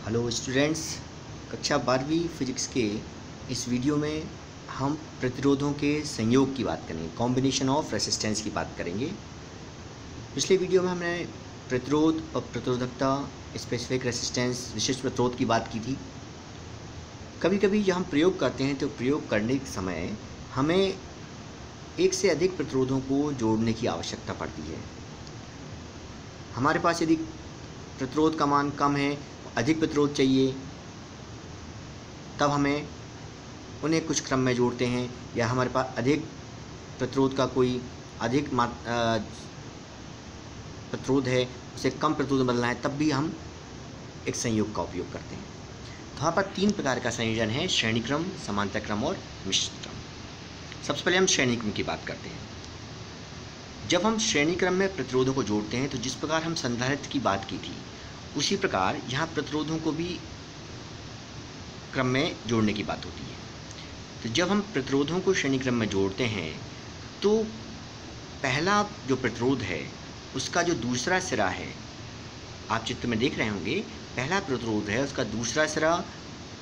Hello students, कक्षा 12वीं physics के इस वीडियो में हम प्रतिरोधों के संयोग की बात करेंगे, कॉम्बिनेशन ऑफ रेसिस्टेंस की बात करेंगे। पिछले वीडियो में हमने प्रतिरोध और प्रतिरोधकता, स्पेसिफिक रेसिस्टेंस, विशिष्ट प्रतिरोध की बात की थी। कभी कभी जब हम प्रयोग करते हैं तो प्रयोग करने के समय हमें एक से अधिक प्रतिरोधों को जोड़ने की आवश्यकता पड़ती है। हमारे पास यदि प्रतिरोध का मान कम है, अधिक प्रतिरोध चाहिए, तब हमें उन्हें कुछ क्रम में जोड़ते हैं, या हमारे पास अधिक प्रतिरोध का कोई अधिक प्रतिरोध है, उसे कम प्रतिरोध में बदलना है, तब भी हम एक संयोग का उपयोग करते हैं। तो यहाँ पर 3 प्रकार का संयोजन है: श्रेणी क्रम, समांतर क्रम और मिश्र क्रम। सबसे पहले हम श्रेणी क्रम की बात करते हैं। जब हम श्रेणी क्रम में प्रतिरोधों को जोड़ते हैं तो जिस प्रकार हम संधारित्र की बात की थी, उसी प्रकार यहाँ प्रतिरोधों को भी क्रम में जोड़ने की बात होती है। तो जब हम प्रतिरोधों को श्रेणी क्रम में जोड़ते हैं तो पहला जो प्रतिरोध है उसका जो दूसरा सिरा है, आप चित्र में देख रहे होंगे, पहला प्रतिरोध है उसका दूसरा सिरा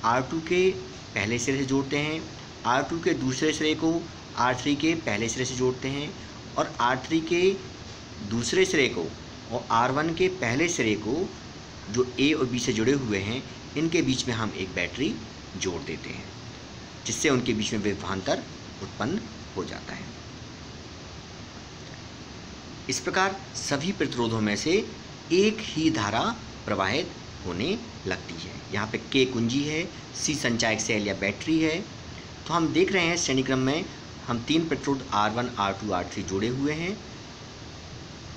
R2 के पहले सिरे से जोड़ते हैं, R2 के दूसरे सिरे को R3 के पहले सिरे से जोड़ते हैं, और R3 के दूसरे सिरे को और R1 के पहले सिरे को, जो A और B से जुड़े हुए हैं, इनके बीच में हम एक बैटरी जोड़ देते हैं, जिससे उनके बीच में विभवांतर उत्पन्न हो जाता है। इस प्रकार सभी प्रतिरोधों में से एक ही धारा प्रवाहित होने लगती है। यहाँ पे K कुंजी है, C संचायक सेल या बैटरी है। तो हम देख रहे हैं श्रेणी क्रम में हम 3 प्रतिरोध R1, R2, R3 जोड़े हुए हैं,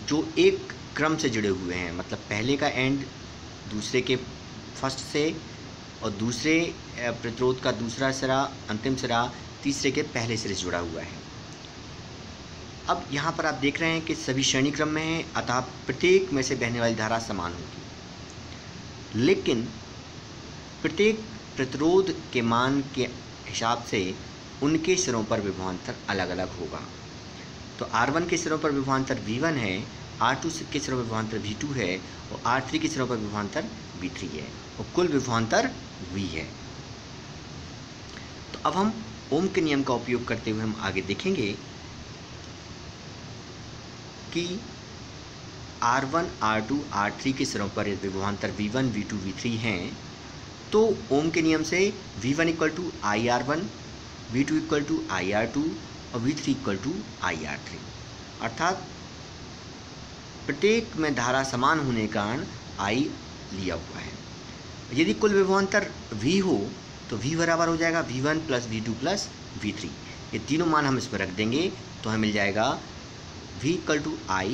जो एक क्रम से जुड़े हुए हैं। मतलब पहले का एंड दूसरे के फर्स्ट से, और दूसरे प्रतिरोध का दूसरा सिरा, अंतिम सिरा तीसरे के पहले सिरे से जुड़ा हुआ है। अब यहाँ पर आप देख रहे हैं कि सभी श्रेणी क्रम में हैं, अतः प्रत्येक में से बहने वाली धारा समान होगी, लेकिन प्रत्येक प्रतिरोध के मान के हिसाब से उनके सिरों पर विभवांतर अलग अलग होगा। तो R1 के सिरों पर विभवांतर V1 है, R2 के सिरों पर विभवांतर V2 है, और R3 के सिरों पर विभवांतर V3 है, और कुल विभवांतर V है। तो अब हम ओम के नियम का उपयोग करते हुए हम आगे देखेंगे कि R1, R2, R3 के सिरों पर विभवांतर V1, V2, V3 हैं, तो ओम के नियम से V1 equal to IR1, V2 equal to IR2 और V3 इक्वल टू IR3, अर्थात प्रत्येक में धारा समान होने के कारण I लिया हुआ है। यदि कुल विभवांतर V हो तो V बराबर हो जाएगा V1 plus V2 plus V3। ये तीनों मान हम इसमें रख देंगे तो हमें मिल जाएगा V equal to I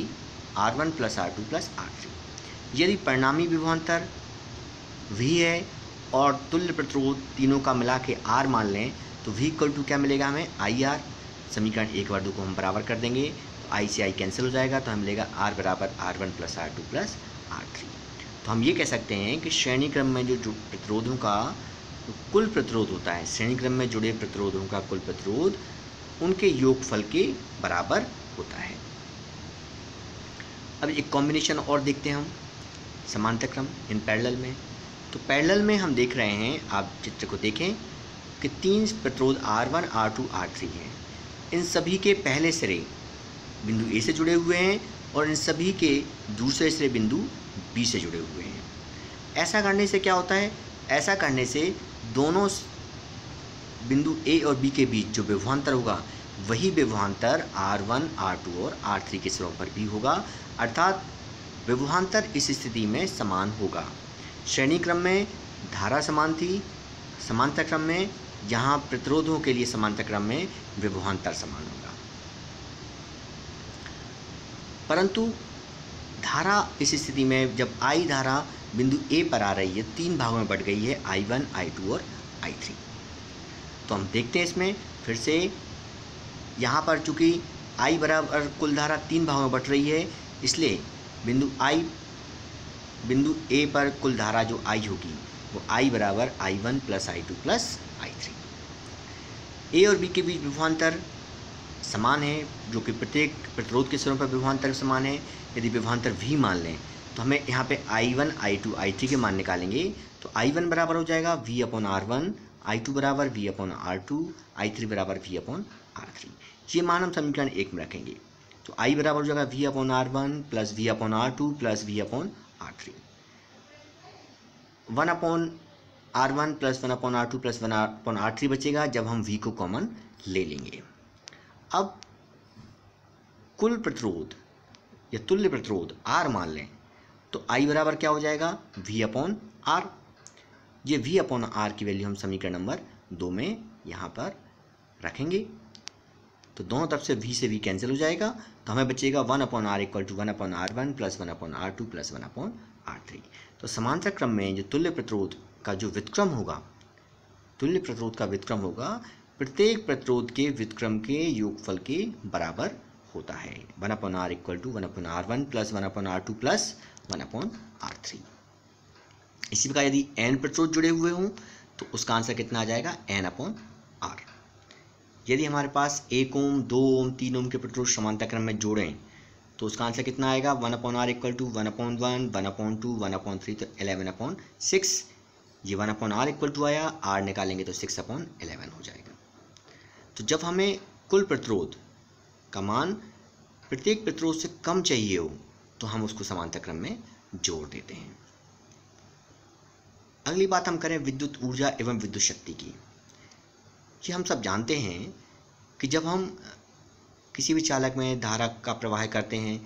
R1 plus R2 plus R3। यदि परिणामी विभवांतर V है और तुल्य प्रतिरोध तीनों का मिला के R मान लें तो V इक्वल टू क्या मिलेगा हमें IR। समीकरण 1 और 2 को हम बराबर कर देंगे तो I से I कैंसिल हो जाएगा, तो हमें मिलेगा R बराबर R1 plus R2 plus R3। तो हम ये कह सकते हैं कि श्रेणी क्रम में जो प्रतिरोधों का कुल प्रतिरोध होता है, श्रेणी क्रम में जुड़े प्रतिरोधों का कुल प्रतिरोध उनके योगफल के बराबर होता है। अब एक कॉम्बिनेशन और देखते हैं हम, समांतर क्रम इन पैरेलल में। तो पैरेलल में हम देख रहे हैं, आप चित्र को देखें कि 3 प्रतिरोध R1, R2, R3 हैं। इन सभी के पहले सिरे बिंदु A से जुड़े हुए हैं और इन सभी के दूसरे सिरे बिंदु B से जुड़े हुए हैं। ऐसा करने से क्या होता है? ऐसा करने से दोनों बिंदु A और B के बीच जो विभवांतर होगा वही विभवांतर R1, R2 और R3 के सिरों पर भी होगा, अर्थात विभवांतर इस स्थिति में समान होगा। श्रेणी क्रम में धारा समान थी, समांतर क्रम में यहाँ प्रतिरोधों के लिए समांतर क्रम में विभवांतर समान होगा। परंतु धारा इस स्थिति में जब I धारा बिंदु A पर आ रही है, 3 भागों में बट गई है, I1, I2 और I3। तो हम देखते हैं इसमें फिर से, यहाँ पर चूँकि I बराबर कुल धारा 3 भागों में बट रही है, इसलिए बिंदु A पर कुल धारा जो I होगी वो I बराबर I1 plus I2 plus I3। A और B के बीच विभवांतर समान है, जो कि प्रत्येक प्रतिरोध के सिरों पर विभवांतर समान है। यदि विभवांतर V मान लें तो हमें यहाँ पे I1, I2, I3 के मान निकालेंगे। तो I1 बराबर हो जाएगा V/R1, I2 बराबर V/R2, I3 बराबर V/R3। ये मान हम समीकरण 1 में रखेंगे। तो I बराबर हो जाएगा V/R1 plus V/R2 plus V/R3। 1/R1 plus 1/R2 plus 1/R3 बचेगा जब हम V को कॉमन ले लेंगे। अब कुल प्रतिरोध या तुल्य प्रतिरोध R मान लें तो I बराबर क्या हो जाएगा V/R। ये V/R की वैल्यू हम समीकरण नंबर 2 में यहाँ पर रखेंगे। तो दोनों तरफ से V कैंसिल हो जाएगा, तो हमें बचेगा 1/R equal to 1/R1 plus 1/R2 plus 1/R3। तो समांतर क्रम में जो तुल्य प्रतिरोध का जो व्युत्क्रम होगा, तुल्य प्रतिरोध का व्युत्क्रम होगा प्रत्येक प्रतिरोध के व्युत्क्रम के योगफल के बराबर होता है। 1/R equal to 1/R1 plus 1/R2 plus 1/R3। इसी प्रकार यदि n प्रतिरोध जुड़े हुए हों तो उसका आंसर कितना आ जाएगा n/R। यदि हमारे पास 1 ओम, 2 ओम, 3 ओम के प्रतिरोध समांतर क्रम में जोड़ें तो उसका आंसर कितना आएगा 1/R इक्वल टू 1/1, 1/2, 1/3 तो 11/6। ये 1/R इक्वल टू आया, R निकालेंगे तो 6/11 हो जाएगा। तो जब हमें कुल प्रतिरोध का मान प्रत्येक प्रतिरोध से कम चाहिए हो तो हम उसको समांतर क्रम में जोड़ देते हैं। अगली बात हम करें विद्युत ऊर्जा एवं विद्युत शक्ति की। ये हम सब जानते हैं कि जब हम किसी भी चालक में धारा का प्रवाह करते हैं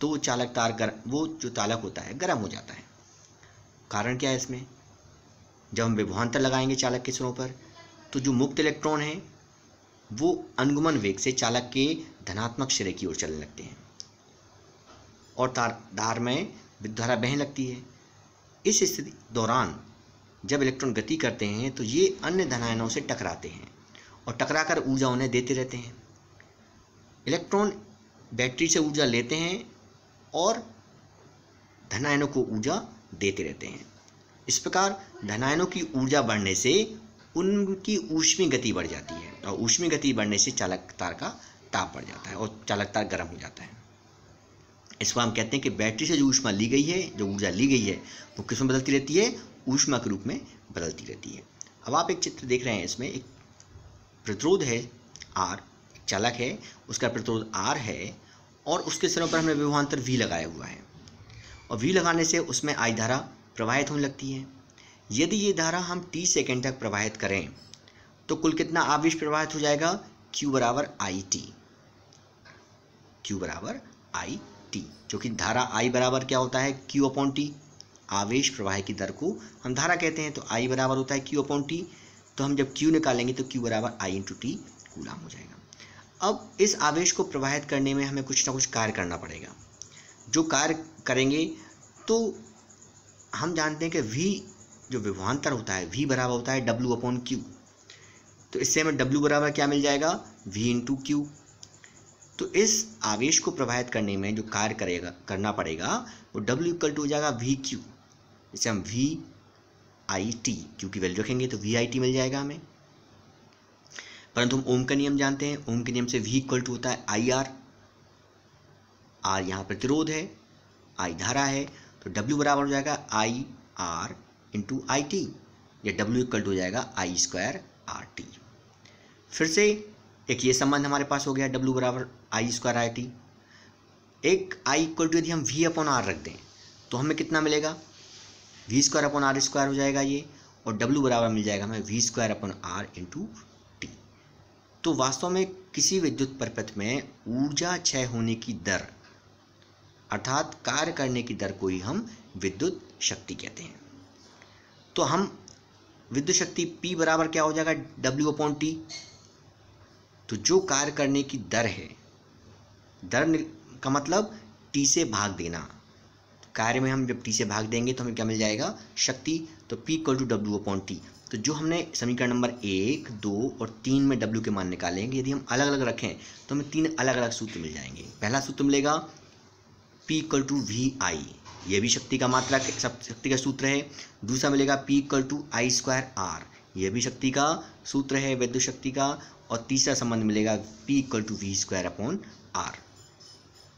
तो चालक तार वो जो चालक होता है गर्म हो जाता है। कारण क्या है इसमें? जब हम विभवांतर लगाएंगे चालक के सिरों पर तो जो मुक्त इलेक्ट्रॉन हैं वो अनुगमन वेग से चालक के धनात्मक सिरे की ओर चलने लगते हैं और तार में विद्युत धारा बहने लगती है। इस स्थिति दौरान जब इलेक्ट्रॉन गति करते हैं तो ये अन्य धनायनों से टकराते हैं और टकराकर ऊर्जा उन्हें देते रहते हैं। इलेक्ट्रॉन बैटरी से ऊर्जा लेते हैं और धनायनों को ऊर्जा देते रहते हैं। इस प्रकार धनायनों की ऊर्जा बढ़ने से उनकी ऊष्मीय गति बढ़ जाती है और ऊष्मीय गति बढ़ने से चालक तार का ताप बढ़ जाता है और चालक तार गर्म हो जाता है। इसको हम कहते हैं कि बैटरी से जो ऊष्मा ली गई है, जो ऊर्जा ली गई है वो किस में बदलती रहती है? ऊष्मा के रूप में बदलती रहती है। अब आप एक चित्र देख रहे हैं, इसमें एक प्रतिरोध है R, चालक है, उसका प्रतिरोध R है और उसके सिरों पर हमने विभवांतर V लगाया हुआ है और V लगाने से उसमें I धारा प्रवाहित होने लगती है। यदि ये धारा हम t सेकेंड तक प्रवाहित करें तो कुल कितना आवेश प्रवाहित हो जाएगा? Q बराबर IT। Q बराबर IT, जो कि धारा I बराबर क्या होता है? Q/T। आवेश प्रवाह की दर को हम धारा कहते हैं, तो I बराबर होता है Q/T। तो हम जब Q निकालेंगे तो Q बराबर I/T कूलाम हो जाएगा। अब इस आवेश को प्रवाहित करने में हमें कुछ ना कुछ कार्य करना पड़ेगा। जो कार्य करेंगे तो हम जानते हैं कि V जो विभवांतर होता है V बराबर होता है W/Q। तो इससे हमें W बराबर क्या मिल जाएगा? V/Q। तो इस आवेश को प्रवाहित करने में जो कार्य करना पड़ेगा वो W इक्वल टू हो जाएगा VQ। इसे हम VIT Q की वैल्यू रखेंगे तो VIT मिल जाएगा हमें। परंतु हम ओम का नियम जानते हैं। ओम के नियम से V इक्वल टू होता है IR। R यहाँ प्रतिरोध है, I धारा है, तो W बराबर हो जाएगा IR इंटू IT या W इक्वल टू हो जाएगा I²RT। फिर से एक ये संबंध हमारे पास हो गया W बराबर I²RT। एक I इक्वल टू यदि हम V/R रख दें तो हमें कितना मिलेगा? V²/R² हो जाएगा ये, और W बराबर मिल जाएगा हमें V²/R इंटू T। तो वास्तव में किसी विद्युत परिपथ में ऊर्जा क्षय होने की दर अर्थात कार्य करने की दर को ही हम विद्युत शक्ति कहते हैं। तो हम विद्युत शक्ति P बराबर क्या हो जाएगा? W/T। तो जो कार्य करने की दर है, दर का मतलब T से भाग देना। तो कार्य में हम जब T से भाग देंगे तो हमें क्या मिल जाएगा? शक्ति। तो P इक्वल टू W/T। तो जो हमने समीकरण नंबर 1, 2 और 3 में W के मान निकालेंगे, यदि हम अलग अलग रखें तो हमें 3 अलग अलग सूत्र मिल जाएंगे। पहला सूत्र मिलेगा P इक्वल टू VI, ये भी शक्ति का मात्रा शक्ति का सूत्र है। दूसरा मिलेगा P इक्वल टू I²R, यह भी शक्ति का सूत्र है, विद्युत शक्ति का। और तीसरा संबंध मिलेगा P इक्वल टू V²/R।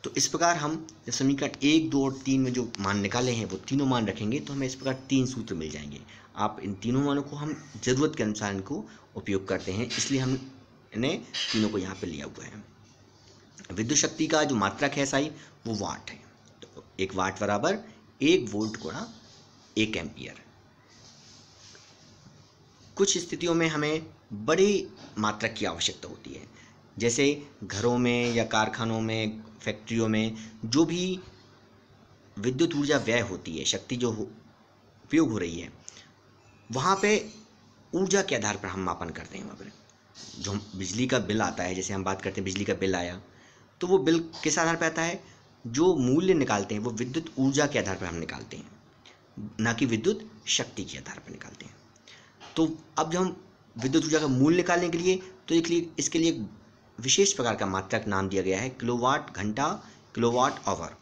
तो इस प्रकार हम जब समीकरण 1, 2 और 3 में जो मान निकाले हैं वो तीनों मान रखेंगे तो हमें इस प्रकार 3 सूत्र मिल जाएंगे। आप इन तीनों मानों को हम ज़रूरत के अनुसार इनको उपयोग करते हैं, इसलिए हम इन्हें तीनों को यहाँ पे लिया हुआ है। विद्युत शक्ति का जो मात्रक है SI वो वाट है। तो 1 वाट बराबर 1 वोल्ट गुणा 1 एम्पियर। कुछ स्थितियों में हमें बड़ी मात्रक की आवश्यकता होती है, जैसे घरों में या कारखानों में, फैक्ट्रियों में जो भी विद्युत ऊर्जा व्यय होती है, शक्ति जो उपयोग हो रही है, वहाँ पे ऊर्जा के आधार पर हम मापन करते हैं। वहाँ पर जो बिजली का बिल आता है, जैसे हम बात करते हैं बिजली का बिल आया, तो वो बिल किस आधार पर आता है? जो मूल्य निकालते हैं वो विद्युत ऊर्जा के आधार पर हम निकालते हैं, ना कि विद्युत शक्ति के आधार पर निकालते हैं। तो अब जब हम विद्युत ऊर्जा का मूल्य निकालने के लिए, तो इसके लिए एक विशेष प्रकार का मात्रक नाम दिया गया है किलोवाट घंटा, किलोवाट आवर।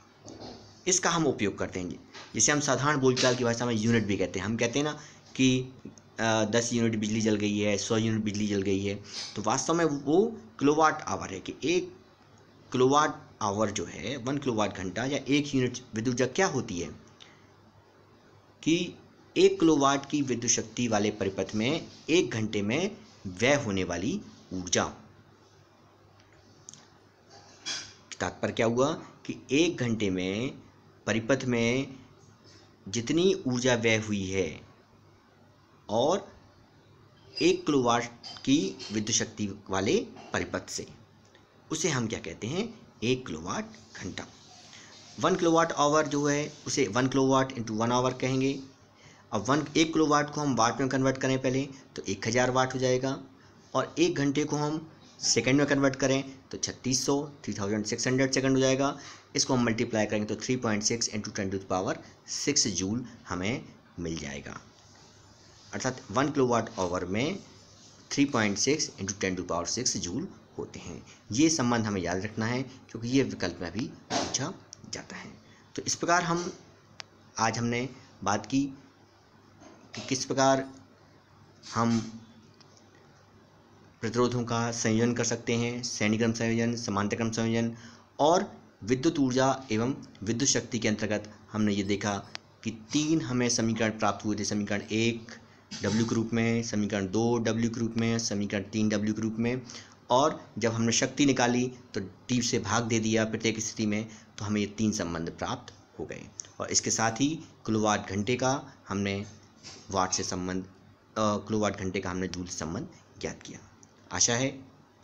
इसका हम उपयोग करते हैं, जिसे हम साधारण बोलचाल की भाषा में यूनिट भी कहते हैं। हम कहते हैं ना कि 10 यूनिट बिजली जल गई है, 100 यूनिट बिजली जल गई है, तो वास्तव में वो किलोवाट आवर है कि 1 किलोवाट आवर जो है, 1 किलोवाट घंटा या 1 यूनिट विद्युत ऊर्जा क्या होती है कि 1 किलोवाट की विद्युत शक्ति वाले परिपथ में 1 घंटे में व्यय होने वाली ऊर्जा। तात्पर्य क्या हुआ कि 1 घंटे में परिपथ में जितनी ऊर्जा व्यय हुई है और 1 किलोवाट की विद्युत शक्ति वाले परिपथ से, उसे हम क्या कहते हैं? 1 किलोवाट घंटा। 1 किलोवाट आवर जो है उसे 1 किलोवाट इंटू 1 आवर कहेंगे। अब 1 किलोवाट को हम वाट में कन्वर्ट करें पहले तो 1000 वाट हो जाएगा, और 1 घंटे को हम सेकंड में कन्वर्ट करें तो 3600 सेकंड हो जाएगा। इसको हम मल्टीप्लाई करेंगे तो 3.6 इंटू 10⁻6 जूल हमें मिल जाएगा। अर्थात 1 किलोवाट आवर में 3.6 इंटू 10⁻6 जूल होते हैं। ये संबंध हमें याद रखना है क्योंकि ये विकल्प में भी पूछा जाता है। तो इस प्रकार आज हमने बात की कि किस प्रकार हम प्रतिरोधों का संयोजन कर सकते हैं, श्रेणी क्रम संयोजन, समांतर क्रम संयोजन, और विद्युत ऊर्जा एवं विद्युत शक्ति के अंतर्गत हमने ये देखा कि 3 हमें समीकरण प्राप्त हुए थे। समीकरण 1 W के रूप में, समीकरण 2 W के रूप में, समीकरण 3 W के रूप में, और जब हमने शक्ति निकाली तो T से भाग दे दिया प्रत्येक स्थिति में, तो हमें ये 3 संबंध प्राप्त हो गए। और इसके साथ ही किलोवाट घंटे का हमने वाट से संबंध, किलोवाट घंटे का हमने जूल से संबंध ज्ञात किया। आशा है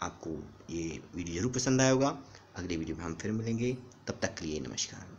आपको ये वीडियो जरूर पसंद आया होगा। अगले वीडियो में हम फिर मिलेंगे, तब तक के लिए नमस्कार।